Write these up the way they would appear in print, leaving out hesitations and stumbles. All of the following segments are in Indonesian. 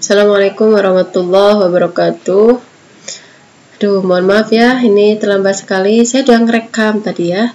Assalamualaikum warahmatullahi wabarakatuh. Aduh, mohon maaf ya, ini terlambat sekali. Saya udah ngerekam tadi ya.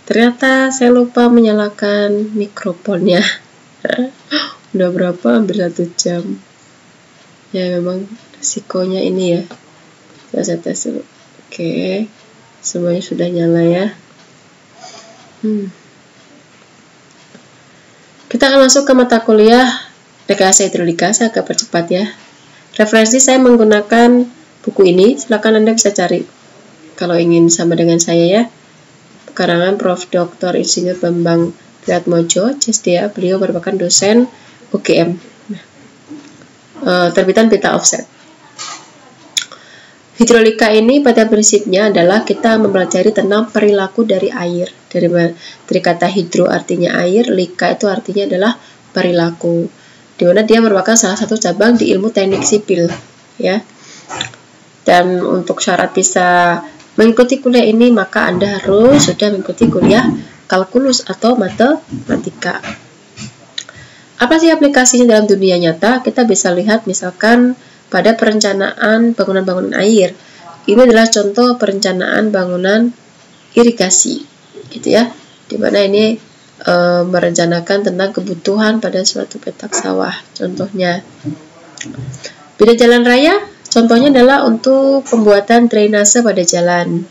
Ternyata saya lupa menyalakan mikrofonnya. Udah berapa? Hampir 1 jam. Ya memang risikonya ini ya. Saya tes dulu. Oke, semuanya sudah nyala ya. Kita akan masuk ke mata kuliah rekayasa hidrolika. Saya agak percepat ya. Referensi saya menggunakan buku ini, silakan Anda bisa cari kalau ingin sama dengan saya ya. Karangan Prof. Dr. Insinyur Bambang Triatmojo, CSDA, beliau merupakan dosen UGM. Terbitan Beta Offset. Hidrolika ini pada prinsipnya adalah kita mempelajari tentang perilaku dari air. Dari kata hidro artinya air, lika itu artinya adalah perilaku. Di mana dia merupakan salah satu cabang di ilmu teknik sipil ya. Dan untuk syarat bisa mengikuti kuliah ini maka Anda harus sudah mengikuti kuliah kalkulus atau matematika. Apa sih aplikasinya dalam dunia nyata? Kita bisa lihat misalkan pada perencanaan bangunan-bangunan air. Ini adalah contoh perencanaan bangunan irigasi gitu ya. Di mana ini merencanakan tentang kebutuhan pada suatu petak sawah. Contohnya bidang jalan raya, contohnya adalah untuk pembuatan drainase pada jalan.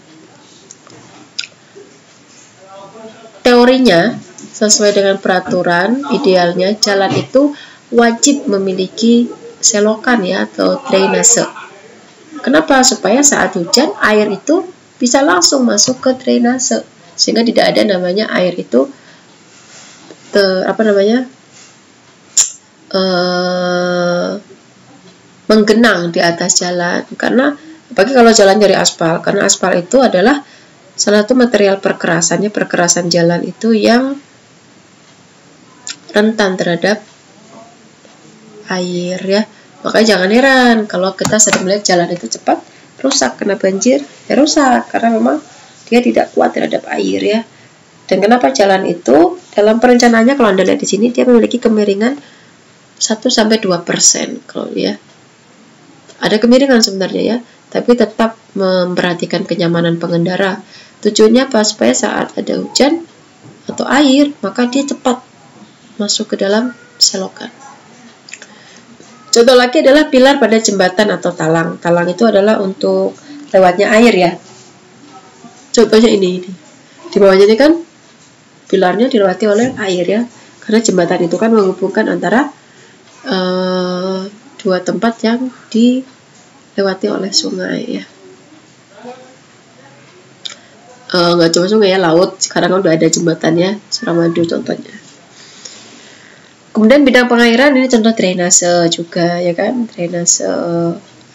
Teorinya sesuai dengan peraturan, idealnya jalan itu wajib memiliki selokan ya atau drainase. Kenapa? Supaya saat hujan air itu bisa langsung masuk ke drainase sehingga tidak ada namanya air itu menggenang di atas jalan. Karena apalagi kalau jalan dari aspal, karena aspal itu adalah salah satu material perkerasan jalan itu yang rentan terhadap air ya. Makanya jangan heran kalau kita sering melihat jalan itu cepat rusak kena banjir, ya rusak karena memang dia tidak kuat terhadap air ya. Dan kenapa jalan itu dalam perencanaannya kalau Anda lihat di sini dia memiliki kemiringan 1-2% kalau ya. Ada kemiringan sebenarnya ya, tapi tetap memperhatikan kenyamanan pengendara. Tujuannya apa? Supaya saat ada hujan atau air, maka dia cepat masuk ke dalam selokan. Contoh lagi adalah pilar pada jembatan atau talang. Talang itu adalah untuk lewatnya air ya. Contohnya ini. Di bawahnya ini kan pilarnya dilewati oleh air ya, karena jembatan itu kan menghubungkan antara dua tempat yang dilewati oleh sungai ya. Nggak cuma sungai ya, laut. Sekarang kan udah ada jembatannya, Suramadu contohnya. Kemudian bidang pengairan ini contoh drainase juga ya kan, drainase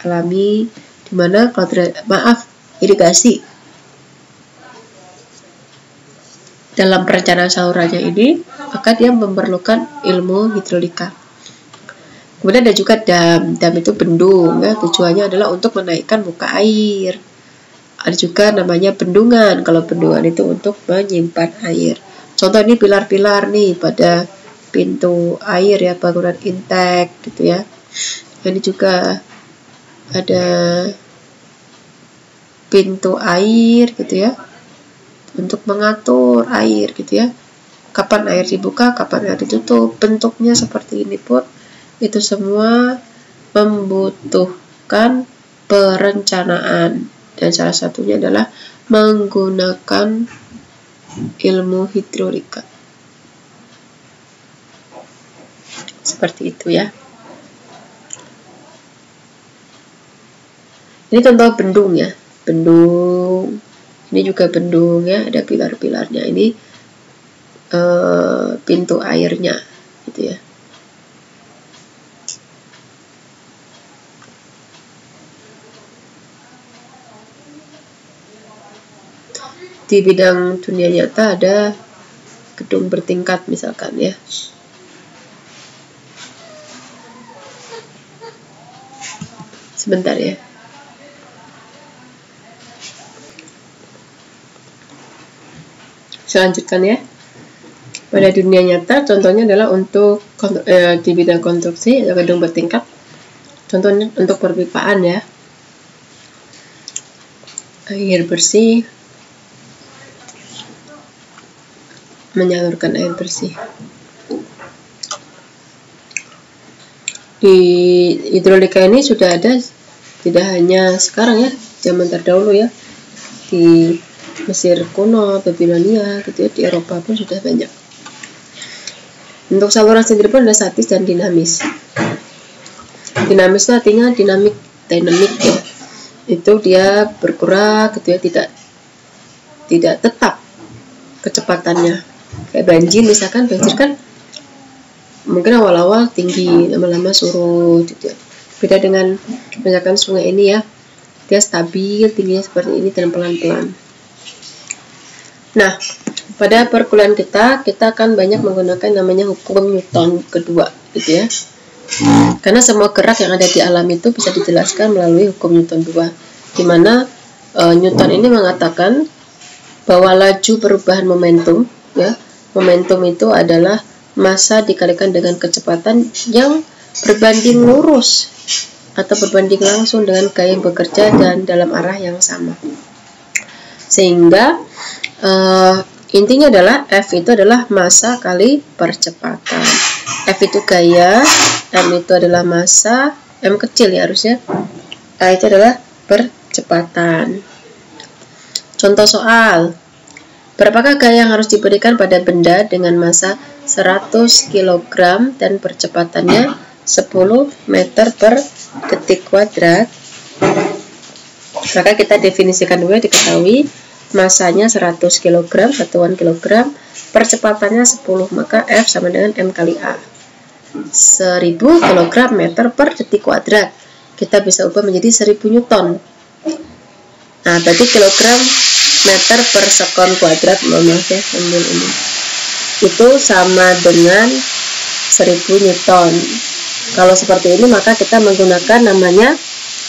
alami, dimana kalau irigasi. Dalam perencanaan salurannya ini, maka dia memerlukan ilmu hidrolika. Kemudian ada juga dam. Dam itu bendung ya, tujuannya adalah untuk menaikkan muka air. Ada juga namanya bendungan. Kalau bendungan itu untuk menyimpan air. Contoh ini pilar-pilar nih pada pintu air ya, bangunan intek gitu ya. Ini juga ada pintu air gitu ya, untuk mengatur air gitu ya, kapan air dibuka, kapan air ditutup, bentuknya seperti ini pun itu semua membutuhkan perencanaan dan salah satunya adalah menggunakan ilmu hidrolika seperti itu ya. Ini contoh bendung ya, bendung. Ini juga bendung ya, ada pilar-pilarnya. Ini pintu airnya gitu ya. Di bidang dunia nyata ada gedung bertingkat misalkan ya. Sebentar ya. Saya lanjutkan ya. Pada dunia nyata contohnya adalah untuk di bidang konstruksi ada gedung bertingkat Contohnya untuk perpipaan ya. Air bersih, menyalurkan air bersih. Di hidrolika ini sudah ada, tidak hanya sekarang ya, zaman terdahulu ya, di Mesir kuno, Babilonia gitu ya, di Eropa pun sudah banyak. Untuk saluran sendiri pun ada statis dan dinamis. Dinamis itu artinya dinamik ya. Itu dia bergerak gitu ya, tidak tetap kecepatannya. Kayak banjir misalkan, banjir kan mungkin awal-awal tinggi, lama-lama surut gitu ya. Beda dengan misalkan sungai ini ya, dia stabil tingginya seperti ini dan pelan-pelan. Nah, pada perkuliahan kita akan banyak menggunakan namanya hukum Newton kedua gitu ya. Karena semua gerak yang ada di alam itu bisa dijelaskan melalui hukum Newton 2, di mana Newton ini mengatakan bahwa laju perubahan momentum ya, momentum itu adalah massa dikalikan dengan kecepatan yang berbanding lurus atau berbanding langsung dengan gaya yang bekerja dan dalam arah yang sama. Sehingga intinya adalah F itu adalah massa kali percepatan. F itu gaya, M itu adalah massa, M kecil ya harusnya, A itu adalah percepatan. Contoh soal, berapakah gaya yang harus diberikan pada benda dengan massa 100 kg dan percepatannya 10 meter per detik kuadrat? Maka kita definisikan dulu, diketahui masanya 100 kg, satuan kilogram, percepatannya 10, maka F sama dengan M kali A. 1000 kg meter per detik kuadrat. Kita bisa ubah menjadi 1000 Newton. Nah, berarti kilogram meter per sekon kuadrat, maaf ya, ambil ini. Itu sama dengan 1000 Newton. Kalau seperti ini, maka kita menggunakan namanya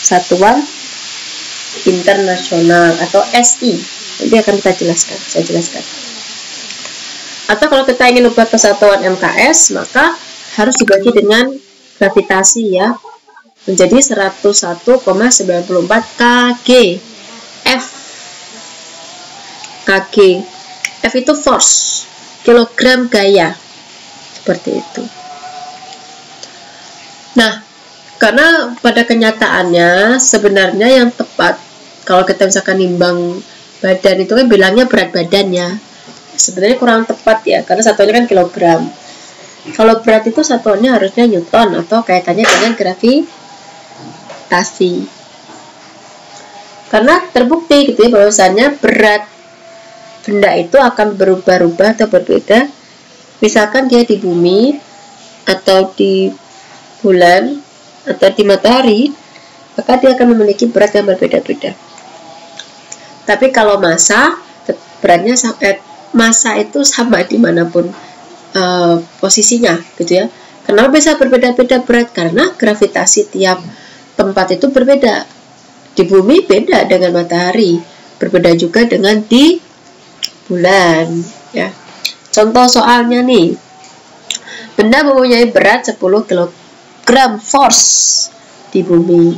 satuan internasional atau SI. Nanti akan saya jelaskan. Atau kalau kita ingin ubah ke satuan MKS, maka harus dibagi dengan gravitasi ya, menjadi 101,94 kg. Kg. F itu force, kilogram gaya, seperti itu. Nah, karena pada kenyataannya sebenarnya yang tepat kalau kita misalkan nimbang badan itu kan bilangnya berat badannya, sebenarnya kurang tepat ya, karena satuannya kan kilogram. Kalau berat itu satuannya harusnya Newton atau kaitannya dengan gravitasi. Karena terbukti gitu ya, bahwasannya berat benda itu akan berubah-ubah atau berbeda. Misalkan dia di bumi atau di bulan atau di matahari, maka dia akan memiliki berat yang berbeda-beda. Tapi kalau massa, beratnya massa itu sama dimanapun posisinya gitu ya. Kenapa bisa berbeda-beda berat? Karena gravitasi tiap tempat itu berbeda. Di bumi beda dengan matahari, berbeda juga dengan di bulan ya. Contoh soalnya nih, benda mempunyai berat 10 kg force di bumi.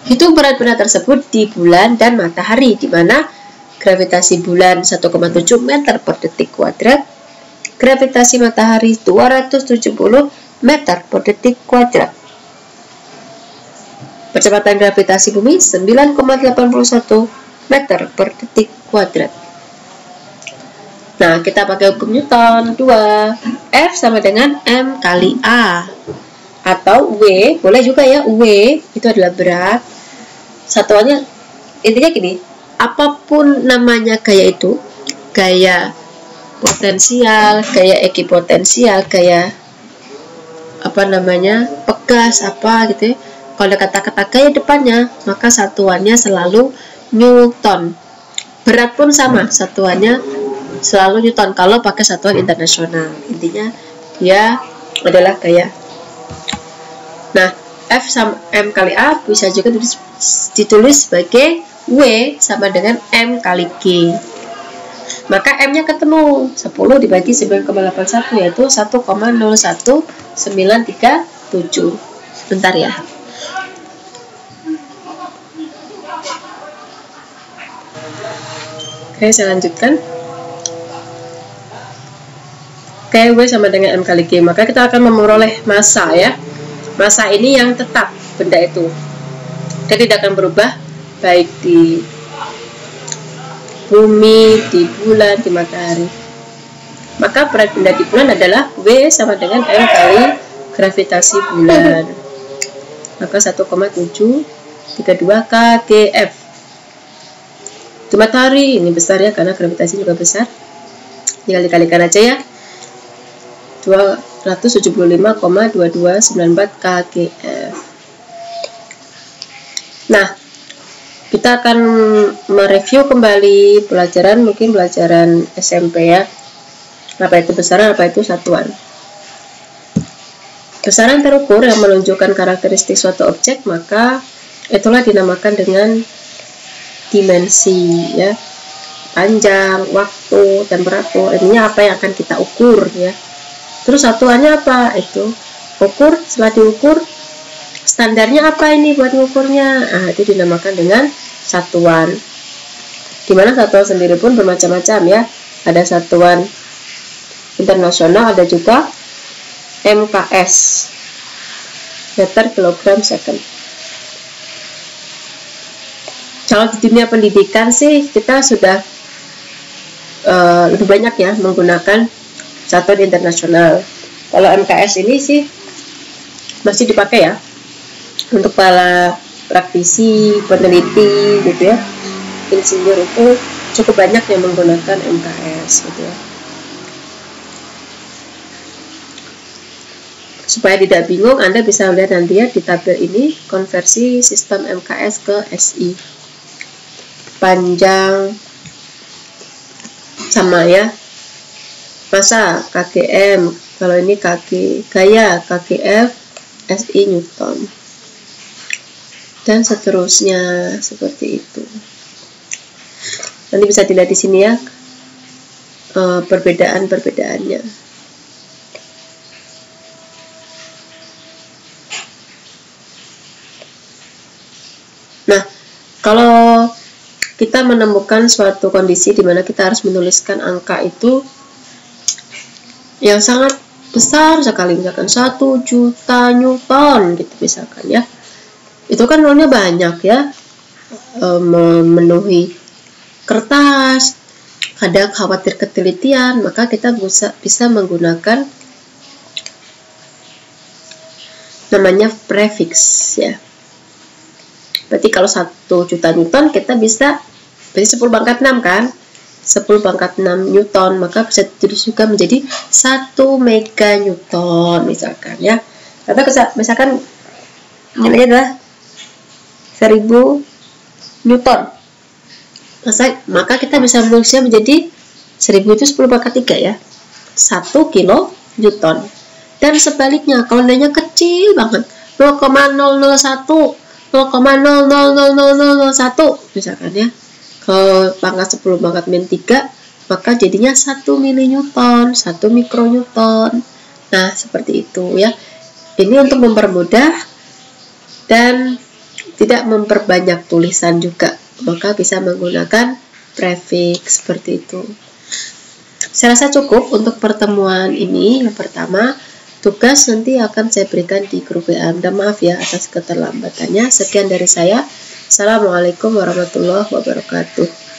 Hitung berat benda tersebut di bulan dan matahari, di mana gravitasi bulan 1,7 meter per detik kuadrat, gravitasi matahari 270 meter per detik kuadrat. Percepatan gravitasi bumi 9,81 meter per detik kuadrat. Nah, kita pakai hukum Newton 2. F sama dengan M kali A. Atau W, boleh juga ya, W itu adalah berat. Satuannya, intinya gini, apapun namanya gaya itu, gaya potensial, gaya ekipotensial, gaya pegas apa gitu ya. Kalau ada kata-kata gaya depannya, maka satuannya selalu Newton. Berat pun sama, satuannya selalu Newton kalau pakai satuan internasional. Intinya dia adalah gaya. Nah, F sama M kali A bisa juga ditulis sebagai W sama dengan M kali G. Maka M-nya ketemu, 10 dibagi 9,81 yaitu 1,01937. Bentar ya. Oke, saya lanjutkan. Oke, W sama dengan M kali G. Maka kita akan memperoleh massa ya. Massa ini yang tetap benda itu. Dan tidak akan berubah baik di bumi, di bulan, di matahari. Maka berat benda di bulan adalah W sama dengan M kali gravitasi bulan. Maka 1,732 kgf. Di matahari ini besar ya, karena gravitasi juga besar. Tinggal dikalikan aja ya. 275,2294 kgf. Nah, kita akan mereview kembali pelajaran, mungkin pelajaran SMP ya. Apa itu besaran, apa itu satuan. Besaran terukur yang menunjukkan karakteristik suatu objek, maka itulah dinamakan dengan dimensi ya. Panjang, waktu, temperatur, ininya apa yang akan kita ukur ya. Terus satuannya apa? Itu ukur, setelah diukur standarnya apa ini buat ngukurnya? Nah, itu dinamakan dengan satuan. Dimana satuan sendiri pun bermacam-macam ya. Ada satuan internasional, ada juga MKS, meter kilogram second. Kalau di dunia pendidikan sih kita sudah lebih banyak ya menggunakan satuan internasional. Kalau MKS ini sih masih dipakai ya untuk para praktisi, peneliti gitu ya, insinyur itu cukup banyak yang menggunakan MKS gitu ya. Supaya tidak bingung, Anda bisa lihat nanti ya di tabel ini konversi sistem MKS ke SI. Panjang sama ya, massa kgm, kalau ini kg, gaya kgf, SI Newton, dan seterusnya seperti itu. Nanti bisa dilihat di sini ya perbedaan-perbedaannya. Nah, kalau kita menemukan suatu kondisi di mana kita harus menuliskan angka itu yang sangat besar sekali, misalkan 1 juta Newton gitu misalkan ya, itu kan nolnya banyak ya, memenuhi kertas, kadang khawatir ketelitian, maka kita bisa menggunakan namanya prefix ya. Berarti kalau 1 juta Newton kita bisa, berarti 10 pangkat 6 kan, 10 pangkat 6 Newton, maka bisa ditulis juga menjadi 1 mega Newton misalkan ya. Atau misalkan ini adalah 1000 Newton, maka kita bisa menulisnya menjadi 1000 itu 10 pangkat 3 ya, 1 kilo Newton. Dan sebaliknya kalau nilainya kecil banget, 0,001 0,000001 misalkan ya, ke pangkat 10 pangkat min 3, maka jadinya 1 milinewton, 1 mikronewton. Nah, seperti itu ya. Ini untuk mempermudah dan tidak memperbanyak tulisan juga, maka bisa menggunakan prefix seperti itu. Saya rasa cukup untuk pertemuan ini. Yang pertama, tugas nanti akan saya berikan di grup WA. Dan maaf ya atas keterlambatannya. Sekian dari saya. Assalamualaikum warahmatullahi wabarakatuh.